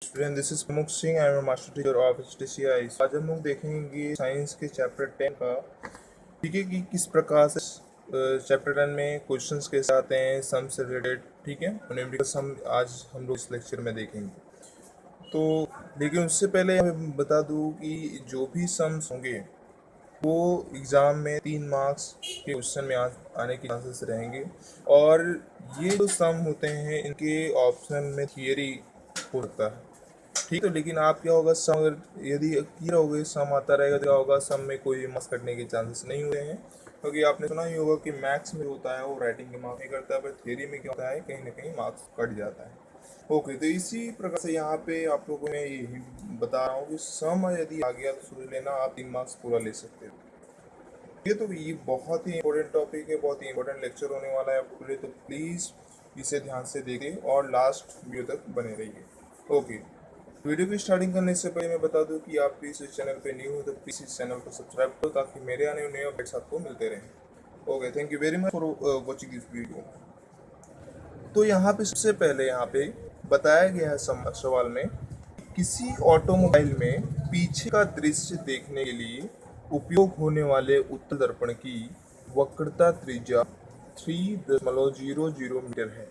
Student, this is प्रमुख Singh. I am master teacher of HTCI। आज हम लोग देखेंगे साइंस के चैप्टर 10 का, ठीक है, कि किस प्रकार से चैप्टर 10 में क्वेश्चंस कैसे आते हैं सम से रिलेटेड, ठीक है। न्यूमेरिकल सम आज हम लोग इस लेक्चर में देखेंगे। तो लेकिन उससे पहले मैं बता दूं कि जो भी सम्स होंगे वो एग्ज़ाम में 3 मार्क्स के क्वेश्चन में आने के चांसेस रहेंगे। और ये जो सम होते हैं इनके ऑप्शन में थियरी हो सकता है, ठीक है। लेकिन आप क्या होगा, सम अगर यदि क्लियर हो गए, सम आता रहेगा तो क्या होगा, सम में कोई मार्क्स कटने के चांसेस नहीं हुए हैं। क्योंकि आपने सुना ही होगा कि मैथ्स में होता है वो राइटिंग के मार्क्स नहीं करता है, पर थियरी में क्या होता है, कहीं ना कहीं मार्क्स कट जाता है। ओके, तो इसी प्रकार से यहाँ पे आप लोगों को मैं यही बता रहा हूँ कि सम यदि आ गया तो सोच लेना आप 3 मार्क्स पूरा ले सकते हो। ये तो ये बहुत ही इंपॉर्टेंट टॉपिक है, बहुत ही इंपॉर्टेंट लेक्चर होने वाला है आपके लिए, तो प्लीज़ इसे ध्यान से देखें और लास्ट वीडियो तक बने रहिए। ओके, वीडियो की स्टार्टिंग करने से पहले मैं बता दूं कि आप प्लीज़ इस चैनल पे न्यू हो तो प्लीज़ इस चैनल को सब्सक्राइब करो ताकि मेरे आने वाले नए अपडेट्स आपको मिलते रहें। Okay, thank you very much for watching this video. तो यहाँ पे सबसे पहले यहाँ पे बताया गया है सवाल में, किसी ऑटोमोबाइल में पीछे का दृश्य देखने के लिए उपयोग होने वाले उत्तल दर्पण की वक्रता त्रिज्या 3.00 मीटर है,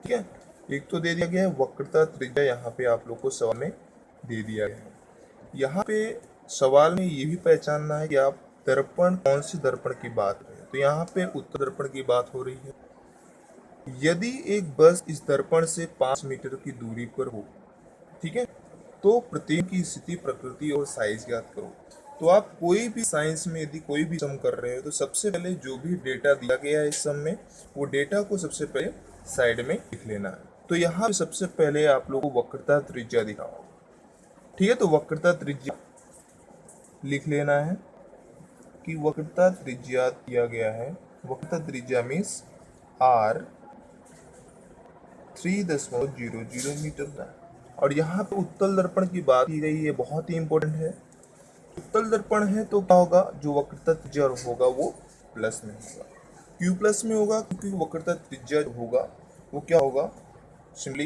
ठीक है। एक तो दे दिया गया है वक्रता त्रिज्या, यहाँ पे आप लोग को सवाल में दे दिया गया है। यहाँ पे सवाल में ये भी पहचानना है कि आप दर्पण कौन से दर्पण की बात कर रहे हैं। तो यहाँ पे उत्तल दर्पण की बात हो रही है। यदि एक बस इस दर्पण से 5 मीटर की दूरी पर हो, ठीक है, तो प्रतिबिंब की स्थिति, प्रकृति और साइज ज्ञात करो। तो आप कोई भी साइंस में यदि कोई भी सम कर रहे हो तो सबसे पहले जो भी डेटा दिया गया है इस सम में, वो डेटा को सबसे पहले साइड में लिख लेना है। तो यहाँ पे सबसे पहले आप लोगों को वक्रता त्रिज्या दिखा होगा, ठीक है। तो वक्रता त्रिज्या लिख लेना है कि वक्रता त्रिज्या दिया गया है। वक्रता त्रिज्या मीन्स R 3.00 मीटर है। और यहाँ पे उत्तल दर्पण की बात की गई है, बहुत ही इंपॉर्टेंट है। उत्तल दर्पण है तो क्या होगा, जो वक्रता त्रिज्या होगा वो प्लस में होगा। क्यों प्लस में होगा? क्योंकि वक्रता त्रिज्या जो होगा वो क्या होगा, सिंपली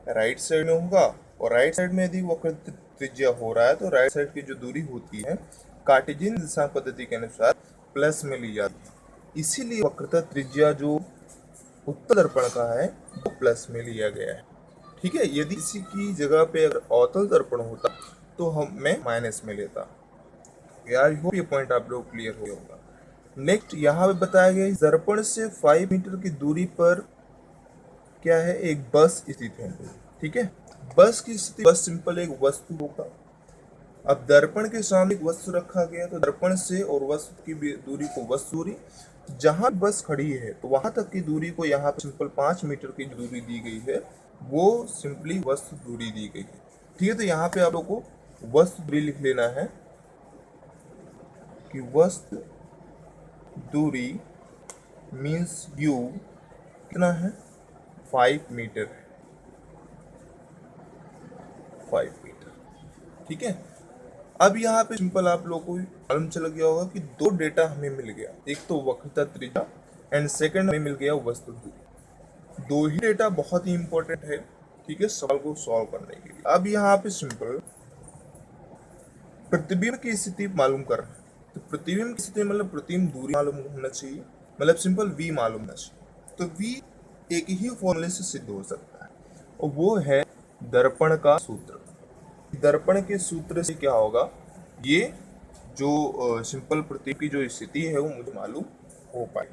राइट साइड में होगा। और राइट साइड में यदि वक्रता त्रिज्या हो रहा है तो राइट साइड की जो दूरी होती है कार्टेशियन दिशा पद्धति के अनुसार प्लस में ली जाती है। इसीलिए वक्रता त्रिज्या जो उत्तल दर्पण का है वो प्लस में लिया गया है, ठीक है। यदि इसी की जगह पे अगर अवतल दर्पण होता तो मैं माइनस में लेता। यार होप ये पॉइंट आप लोग क्लियर हो गया होगा। नेक्स्ट यहाँ पे बताया गया है दर्पण से 5 मीटर की दूरी पर क्या है, एक बस स्थित है, ठीक है। बस की स्थिति, बस सिंपल एक वस्तु होगा। अब दर्पण के सामने एक वस्तु रखा गया तो दर्पण से और वस्तु की दूरी को वस्तु दूरी, जहां बस खड़ी है तो वहां तक की दूरी को यहाँ पे सिंपल 5 मीटर की दूरी दी गई है, वो सिंपली वस्तु दूरी दी गई है, ठीक है। तो यहाँ पे आप लोग को वस्तु दूरी लिख लेना है कि वस्तु दूरी मीन्स यू कितना है, 5 मीटर है, 5 मीटर, ठीक है। अब यहाँ पे सिंपल आप लोगों को मालूम चल गया होगा कि दो डेटा हमें मिल गया, एक तो वक्रता त्रिज्या एंड सेकंड हमें मिल गया वस्तु दूरी। दो ही डेटा बहुत ही इंपॉर्टेंट है, ठीक है, सवाल को सॉल्व करने के लिए। अब यहाँ पे सिंपल प्रतिबिंब की स्थिति मालूम कर रहे हैं। तो प्रतिबिंब की स्थिति मतलब प्रतिबिंब दूरी मालूम होना चाहिए, मतलब सिंपल v मालूम होना चाहिए। तो v एक ही फॉर्मूले से सिद्ध हो सकता है और वो है दर्पण का सूत्र। दर्पण के सूत्र से क्या होगा, ये जो सिंपल प्रतिबिंब की जो स्थिति है वो मुझे मालूम हो पाए।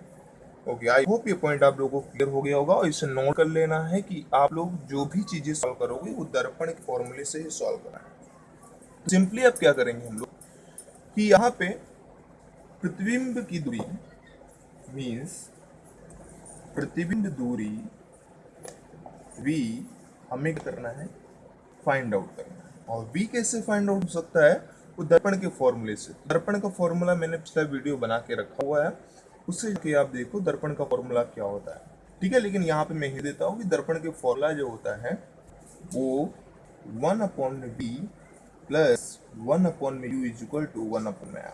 ओके, आई होप ये पॉइंट आप लोगों को क्लियर हो गया होगा। और इसे नोट कर लेना है कि आप लोग जो भी चीजें सॉल्व करोगे वो दर्पण के फॉर्मूले से ही सॉल्व करना है। तो सिंपली अब क्या करेंगे हम लोग कि यहाँ पे प्रतिबिंब की दूरी मीन्स प्रतिबिंब दूरी v हमें क्या करना है, फाइंड आउट करना है। और v कैसे फाइंड आउट हो सकता है, वो दर्पण के फॉर्मूले से। दर्पण का फॉर्मूला मैंने पिछला वीडियो बना के रखा हुआ है, उससे कि आप देखो दर्पण का फॉर्मूला क्या होता है, ठीक है। लेकिन यहाँ पे मैं ही देता हूँ कि दर्पण के फॉर्मूला जो होता है वो 1/v plus 1/u is equal to 1/r।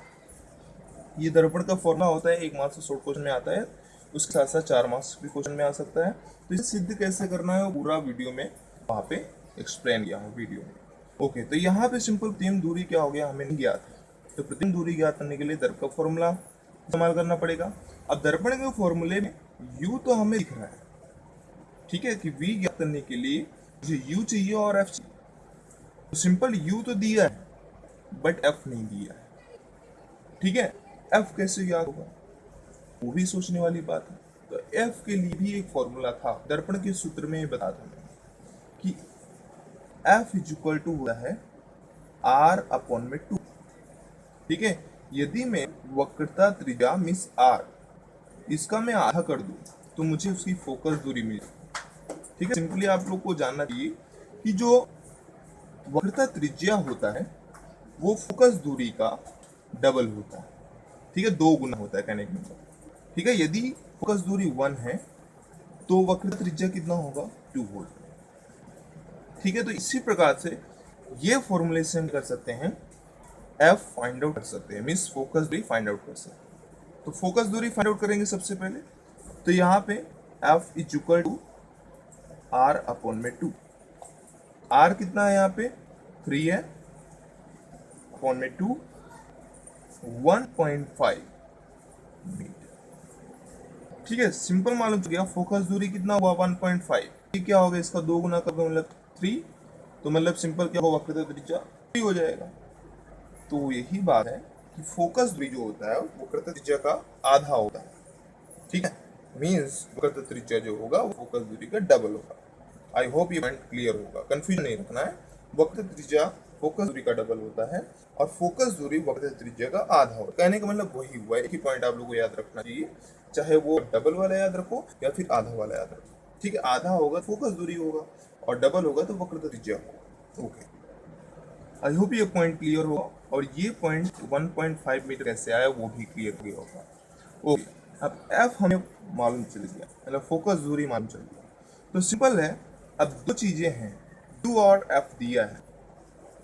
ये दर्पण का फॉर्मूला होता है, 1 मार्क्स से शॉर्ट क्वेश्चन में आता है, उसके साथ साथ 4 मार्क्स भी क्वेश्चन में आ सकता है। तो इसे सिद्ध कैसे करना है वो पूरा वीडियो में वहाँ पे एक्सप्लेन किया हूँ वीडियो में। ओके, तो यहाँ पे सिंपल प्रतिम दूरी क्या हो गया, हमें नहीं ज्ञात है, तो प्रतिम दूरी ज्ञात करने के लिए दर्पण का फॉर्मूला इस्तेमाल करना पड़ेगा। अब दर्पण के फॉर्मूले में u तो हमें दिख रहा है, ठीक है, कि v ज्ञात करने के लिए मुझे u चाहिए और f चाहिए। तो सिंपल u तो दिया है बट f नहीं दिया है, ठीक है। f कैसे ज्ञात होगा, वो भी सोचने वाली बात है। तो f के लिए भी एक फॉर्मूला था, दर्पण के सूत्र में बता था मैंने कि f इज इक्वल टू होता है r अपॉन में 2, ठीक है। यदि मैं वक्रता त्रिज्या मीन्स r इसका मैं आधा कर दूं तो मुझे उसकी फोकस दूरी मिल जाए, ठीक है। सिंपली आप लोग को जानना चाहिए कि जो वक्रता त्रिज्या होता है वो फोकस दूरी का डबल होता है, ठीक है, 2 गुना होता है कहने का मतलब, ठीक है। यदि फोकस दूरी 1 है तो वक्रता त्रिज्या कितना होगा, 2 होगा, ठीक है। तो इसी प्रकार से ये फॉर्मुलेशन कर सकते हैं, f फाइंड आउट कर सकते हैं, मीन्स फोकस दूरी फाइंड आउट कर सकते हैं। तो फोकस दूरी फाइंड आउट करेंगे सबसे पहले, तो यहाँ पे f is equal to r upon में 2, r कितना है यहाँ पे 3 है, अपॉन में 2 1.5 मीटर, ठीक है। सिंपल मालूम चल गया, फोकस दूरी कितना हुआ 1.5, ये क्या होगा, इसका 2 गुना कर दो मतलब 3, तो मतलब सिंपल क्या होगा, वक्रता त्रिज्या 3 हो जाएगा। तो यही बात है कि फोकस दूरी जो होता है वो वक्रता त्रिज्या का आधा होता है, ठीक है। मीन्स वक्रता त्रिज्या जो होगा वो फोकस दूरी का डबल होगा। आई होप ये पॉइंट क्लियर होगा, कंफ्यूजन नहीं रखना है। वक्रता त्रिज्या फोकस दूरी का डबल होता है और फोकस दूरी वक्रता त्रिज्या का आधा होगा, कहने का मतलब वही हुआ। एक ही पॉइंट आप लोगों को याद रखना चाहिए, चाहे वो डबल वाला याद रखो या फिर आधा वाला याद रखो, ठीक है। आधा होगा फोकस दूरी होगा और डबल होगा तो वक्रता त्रिज्या होगा। ओके, आई होप ये पॉइंट क्लियर होगा, और ये पॉइंट 1.5 मीटर कैसे आया वो भी क्लियर हो गया होगा। ओके, अब f हमें मालूम चल गया, मतलब फोकस दूरी मालूम चल गया, तो सिंपल है। अब दो चीजें हैं, u और f दिया है,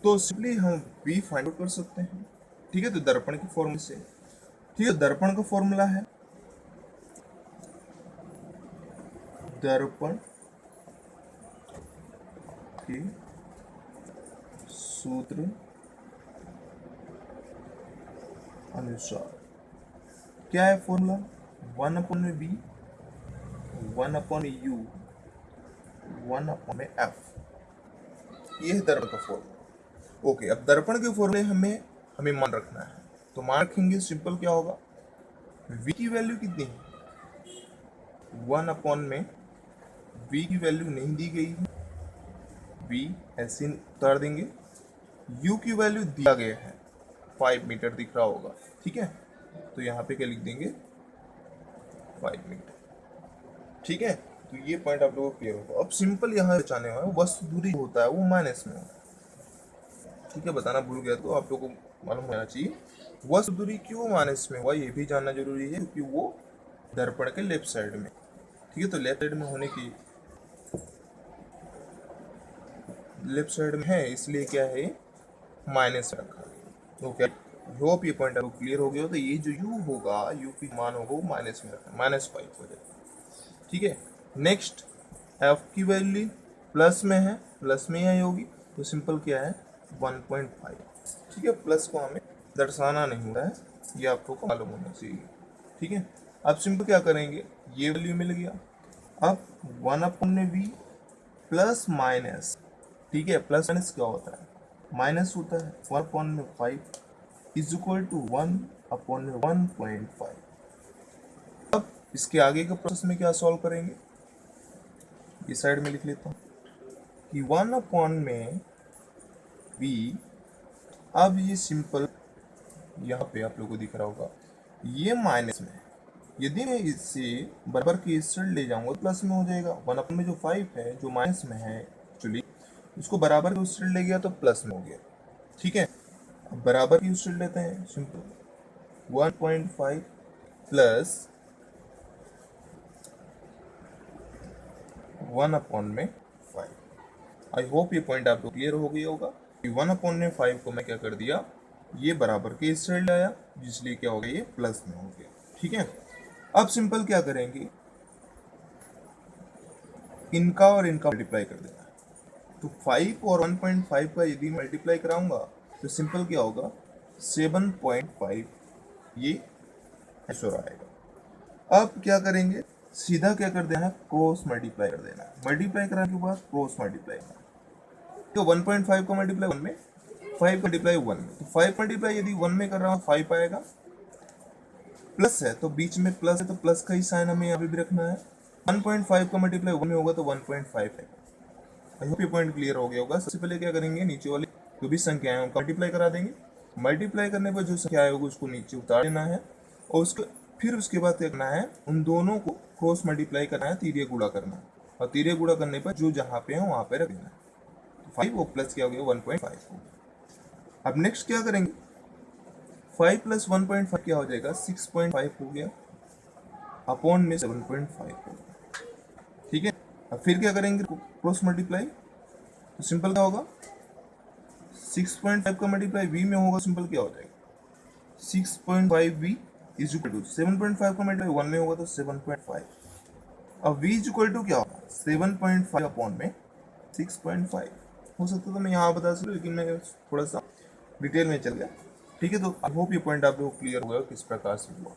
तो सिंपली हम v फाइंड आउट कर सकते हैं, ठीक है। तो दर्पण के फॉर्मूले से, ठीक है, दर्पण का फॉर्मूला है दर्पण के सूत्र अनुसार क्या है फॉर्मूला, 1 अपॉन में बी, 1 अपॉन में यू, 1 अपॉन में एफ, ये है दर्पण का फॉर्मूला। ओके, अब दर्पण के फॉर्मूले हमें मान रखना है, तो मान रखेंगे सिंपल क्या होगा, v की वैल्यू कितनी है, 1 अपॉन में v की वैल्यू नहीं दी गई है, v ऐसे उतार देंगे, u की वैल्यू दिया गया है 5 मीटर दिख रहा होगा, ठीक है। तो यहाँ पे क्या लिख देंगे 5 मीटर, ठीक है। तो ये पॉइंट आप लोगों को क्लियर होगा। अब सिंपल यहाँ बचाने वाला वस्तु दूरी होता है वो माइनस में होता है, ठीक है। बताना भूल गया तो आप लोगों को मालूम होना चाहिए वस्तु दूरी क्यों माइनस में हुआ, ये भी जानना जरूरी है, क्योंकि वो दर्पण के लेफ्ट साइड में, ठीक है। तो लेफ्ट साइड में होने की लेफ्ट साइड में है, इसलिए क्या है माइनस रखा है। ओके, होप ये पॉइंट आपको क्लियर हो गया हो। तो ये जो u होगा, u की मान होगा वो माइनस में रखना, -5 हो जाएगा, ठीक है। नेक्स्ट f की वैल्यू प्लस में है, प्लस में आई होगी, तो सिंपल क्या है 1.5, ठीक है। प्लस को हमें दर्शाना नहीं होता है, ये आपको मालूम होना चाहिए, ठीक है। अब सिंपल क्या करेंगे, ये वैल्यू मिल गया, अब 1 अपॉन में v प्लस माइनस, ठीक है। प्लस माइनस क्या होता है, माइनस होता है, 1 अपॉन में 5 इज इक्वल टू 1 अपॉन में 1.5। अब इसके आगे के प्रोसेस में क्या सॉल्व करेंगे, इस साइड में लिख लेता हूँ कि 1 अपॉन में v, अब ये सिंपल यहाँ पे आप लोगों को दिख रहा होगा ये माइनस में है, यदि मैं इसे बराबर के इस साइड ले जाऊंगा तो प्लस में हो जाएगा। 1 अपॉन में जो 5 है जो माइनस में है एक्चुअली, उसको बराबर के उस साइड ले गया तो प्लस में हो गया, ठीक है। अब बराबर की उस साइड लेते हैं, सिंपल 1.5 प्लस 1 अपॉन में 5। आई होप ये पॉइंट आपको क्लियर हो गया होगा कि 1 अपॉन में 5 को मैं क्या कर दिया, ये बराबर के इस साइड लाया, इसलिए क्या हो गया ये प्लस में हो गया, ठीक है। अब सिंपल क्या करेंगे, इनका और इनका मल्टीप्लाई कर देना, तो 5 और 1.5 का यदि मल्टीप्लाई कराऊंगा तो सिंपल क्या होगा, 7.5 ये आंसर आएगा। अब क्या करेंगे, सीधा क्या कर देना है, क्रॉस मल्टीप्लाई कर देना है। मल्टीप्लाई कराने के बाद क्रॉस मल्टीप्लाई करना, तो 1.5 का मल्टीप्लाई 1 में, 5 का मल्टीप्लाई 1 में, तो 5 मल्टीप्लाई यदि 1 में कर रहा हूँ 5 आएगा, प्लस है तो बीच में प्लस है तो प्लस का ही साइन हमें यहाँ पे भी रखना है। 1.5 का मल्टीप्लाई 1 में होगा तो 1.5 है। आई होप ये पॉइंट क्लियर हो गया होगा। सबसे पहले क्या करेंगे, नीचे वाली जो भी संख्या है उनको मल्टीप्लाई करा देंगे। मल्टीप्लाई करने पर जो संख्या आएगी उसको नीचे उतार देना है और उसको फिर उसके बाद क्या करना है, उन दोनों को क्रॉस मल्टीप्लाई करना है, तीरिया गुणा करना है, और तीरिया गुणा करने पर जो जहाँ पे है वहाँ पे रख देना है। 5 और प्लस क्या हो गया 1.5 को। अब नेक्स्ट क्या करेंगे, 5 प्लस 1.5 क्या हो जाएगा, 6.5 हो गया, अपॉन में 7.5 हो गया। ठीक है, अब फिर क्या करेंगे, क्रॉस मल्टीप्लाई, तो सिंपल क्या होगा, 6.5 का मल्टीप्लाई v में होगा, सिंपल क्या हो जाएगा 6.5v इज इक्वल टू 7.5 का मल्टीप्लाई 1 में होगा तो 7.5। अब v इज इक्वल टू क्या होगा 7.5 अपॉन में 6.5। हो सकता था मैं यहाँ बता सकूँ लेकिन मैं थोड़ा सा डिटेल में चल गया। ठीक है, तो आई होप ये पॉइंट आप लोग क्लियर हुआ किस प्रकार से हुआ।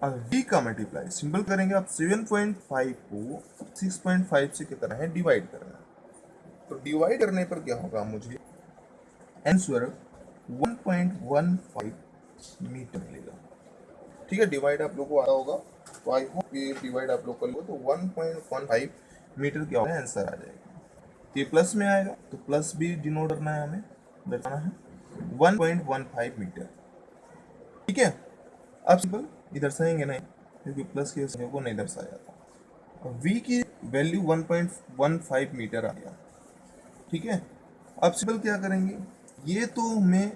अब v का मल्टीप्लाई सिंपल करेंगे, आप 7.5 को 6.5 से क्या करना है, डिवाइड करना है। तो डिवाइड करने पर क्या होगा, मुझे आंसर 1.15 मीटर मिलेगा। ठीक है, डिवाइड आप लोग को आता होगा, तो आई होप ये डिवाइड आप लोग कर लो, तो 1.15 मीटर क्या होगा आंसर आ जाएगा। ये प्लस में आएगा तो प्लस भी डिनोट करना है, हमें दर्शाना है 1.15 मीटर। ठीक है, अब सिंपल ये दर्शाएंगे नहीं क्योंकि प्लस के संख्या को नहीं दर्शाया जाता। v की वैल्यू 1.15 मीटर आ गया। ठीक है, अब सिंपल क्या करेंगे, ये तो हमें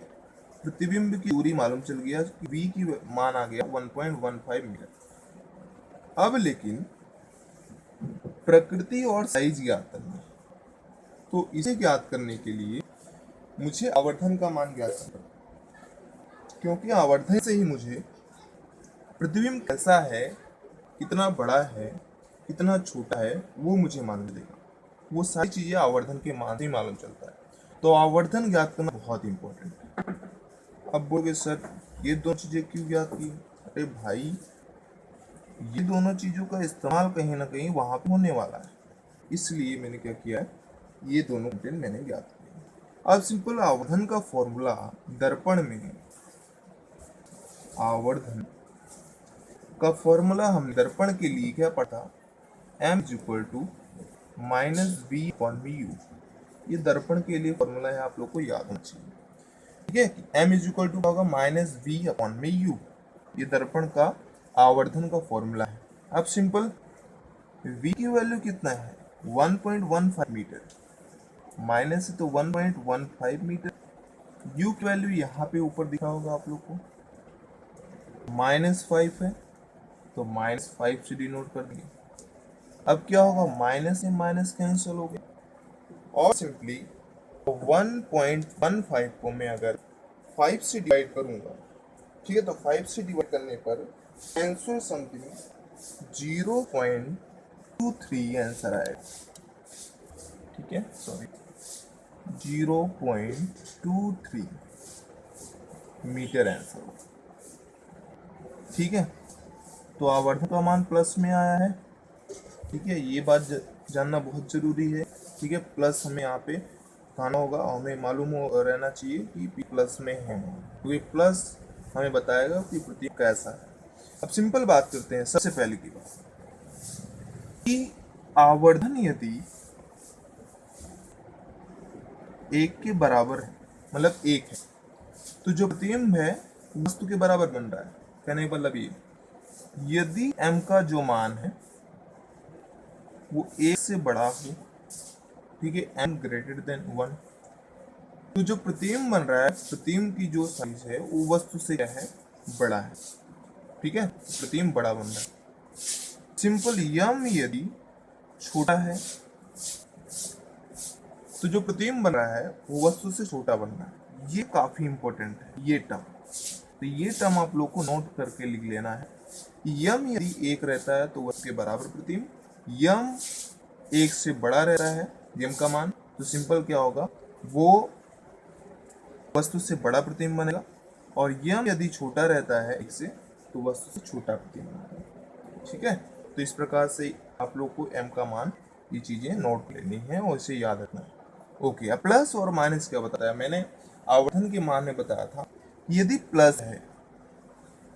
प्रतिबिंब की दूरी मालूम चल गया कि v की मान आ गया 1.15 मीटर। अब लेकिन प्रकृति और साइज ज्ञात करना, तो इसे ज्ञात करने के लिए मुझे आवर्धन का मान ज्ञात करना, क्योंकि आवर्धन से ही मुझे प्रतिबिंब कैसा है, कितना बड़ा है, कितना छोटा है, वो मुझे मालूम देगा। वो सारी चीजें आवर्धन के मान से ही मालूम चलता है। तो आवर्धन ज्ञात करना बहुत इंपॉर्टेंट है। अब बोलोगे सर ये दो चीजें क्यों ज्ञात की, अरे भाई ये दोनों चीजों का इस्तेमाल कहीं ना कहीं वहां पे होने वाला है, इसलिए मैंने क्या किया है, ये दोनों कंटेंट मैंने ज्ञात किया। अब सिंपल आवर्धन का फॉर्मूला दर्पण में, आवर्धन का फॉर्मूला हम दर्पण के लिए क्या पढ़ा, m is equal to minus B upon B U. ये दर्पण के लिए फॉर्मूला है, आप लोग को याद होना चाहिए। ठीक है, m इज इक्वल टू होगा माइनस बी अपॉन में यू, ये दर्पण का आवर्धन का फॉर्मूला है। अब सिंपल v की वैल्यू कितना है 1.15 मीटर, माइनस है तो 1.15 मीटर, u की वैल्यू यहाँ पे ऊपर दिखा होगा आप लोग को, -5 है तो -5 से डिनोट कर दिए। अब क्या होगा, माइनस से माइनस कैंसिल हो गया और सिंपली 1.15 को मैं अगर 5 से डिवाइड करूंगा, ठीक है, तो 5 से डिवाइड करने पर आंसर समथिंग 0.23 आंसर आएगा। ठीक है, सॉरी 0.23 मीटर आंसर। ठीक है, तो आवर्धन का मान प्लस में आया है। ठीक है, ये बात जानना बहुत जरूरी है। ठीक है, प्लस हमें यहाँ पे खाना होगा, हमें मालूम हो रहना चाहिए कि p प्लस में है, क्योंकि प्लस हमें बताएगा कि प्रतीक कैसा है। अब सिंपल बात करते हैं, सबसे पहले की बात कि आवर्धन यदि 1 के बराबर है, मतलब 1 है, तो जो प्रतिबिंब है वस्तु के बराबर बन रहा है। कहने का मतलब ये, यदि m का जो मान है वो 1 से बड़ा हो, ठीक है, m ग्रेटर देन 1, तो जो प्रतिबिंब बन रहा है, प्रतिबिंब की जो साइज है वो वस्तु से क्या है, बड़ा है। ठीक है, प्रतिबिंब बड़ा बन रहा है। सिंपल m यदि छोटा है तो जो प्रतिबिंब बन रहा है वो वस्तु से छोटा बन रहा है। ये काफी इंपॉर्टेंट है ये टर्म, तो ये टर्म आप लोग को नोट करके लिख लेना है। m यदि 1 रहता है तो वस्तु के बराबर प्रतिबिंब, m 1 से बड़ा रहता है m का मान, तो सिंपल क्या होगा, वो वस्तु से बड़ा प्रतिबिंब बनेगा, और यम यदि छोटा रहता है एक से तो वस्तु से छोटा प्रतिबिंब बनेगा। ठीक है, तो इस प्रकार से आप लोग को m का मान, ये चीजें नोट लेनी है और इसे याद रखना है। ओके, अब प्लस और माइनस क्या बताया मैंने, आवर्धन के मान में बताया था, यदि प्लस है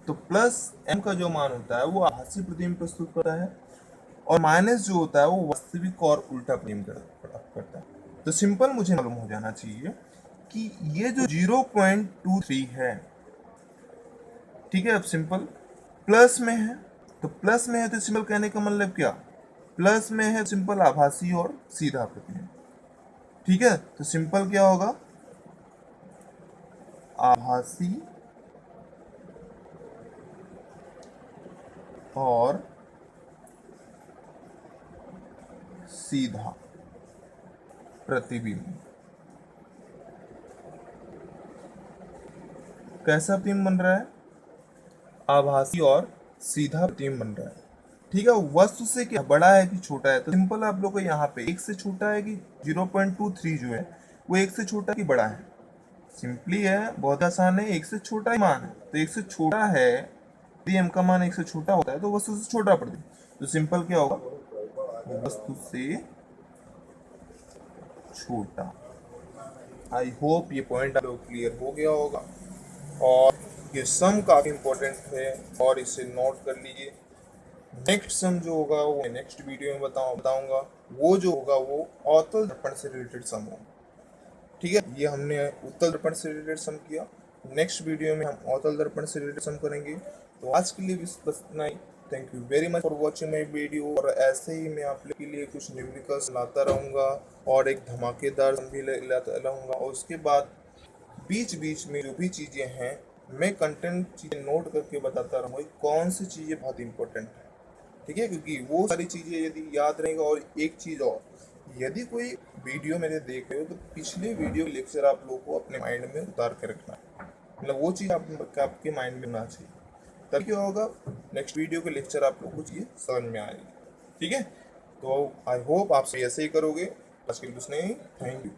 तो प्लस m का जो मान होता है वो आभासी प्रतिबिंब प्रस्तुत करता है, और माइनस जो होता है वो वास्तविक और उल्टा प्रतिबिंब करता है। तो सिंपल मुझे मालूम हो जाना चाहिए कि ये जो 0.23 है, ठीक है, अब सिंपल प्लस में है, तो प्लस में है तो सिंपल कहने का मतलब क्या, प्लस में है सिंपल आभासी और सीधा प्रतिबिंब। ठीक है, तो सिंपल क्या होगा, आभासी और सीधा प्रतिबिंब। कैसा प्रतिबिंब बन रहा है, आभासी और सीधा प्रतिबिंब बन रहा है। ठीक है, वस्तु से क्या बड़ा है कि छोटा है, तो सिंपल आप लोग को यहाँ पे एक से छोटा है कि 0.23 जो है वो एक से छोटा कि बड़ा है, सिंपली है, बहुत आसान है, एक से छोटा ही मान है, तो एक से छोटा है, यदि m का मान एक से छोटा होता है तो वस्तु से छोटा प्रतिबिंब, तो सिंपल क्या होगा, वस्तु से छोटा। आई होप ये पॉइंट आप लोग क्लियर हो गया होगा, और ये सम काफी इंपॉर्टेंट है और इसे नोट कर लीजिए। नेक्स्ट सम जो होगा वो नेक्स्ट वीडियो में बताऊंगा, वो जो होगा वो अवतल दर्पण से रिलेटेड सम होगा। ठीक है, ये हमने उत्तल दर्पण से रिलेटेड सम किया, नेक्स्ट वीडियो में हम अवतल दर्पण से रिलेटेड सम करेंगे। तो आज के लिए बस इतना ही। Thank you very much for watching my video, और ऐसे ही मैं आप लोग के लिए कुछ न्यूमेरिकल्स लाता रहूँगा और एक धमाकेदार सम भी लाता रहूँगा, और उसके बाद बीच बीच में जो भी चीज़ें हैं मैं कंटेंट चीज़ें नोट करके बताता रहूँगा कौन सी चीज़ें बहुत इंपॉर्टेंट है। ठीक है, क्योंकि वो सारी चीज़ें यदि याद रहेगा, और एक चीज़ और, यदि कोई वीडियो मेरे देख रहे हो तो पिछले वीडियो लेक्चर आप लोगों को अपने माइंड में उतार के रखना है, मतलब वो चीज़ आपके माइंड में होना चाहिए, तब क्या होगा, नेक्स्ट वीडियो के लेक्चर आप लोगों को चीज़ें समझ में आएगी। ठीक है, तो आई होप आप ऐसे ही करोगे। आज के लिए कुछ नहीं, थैंक यू।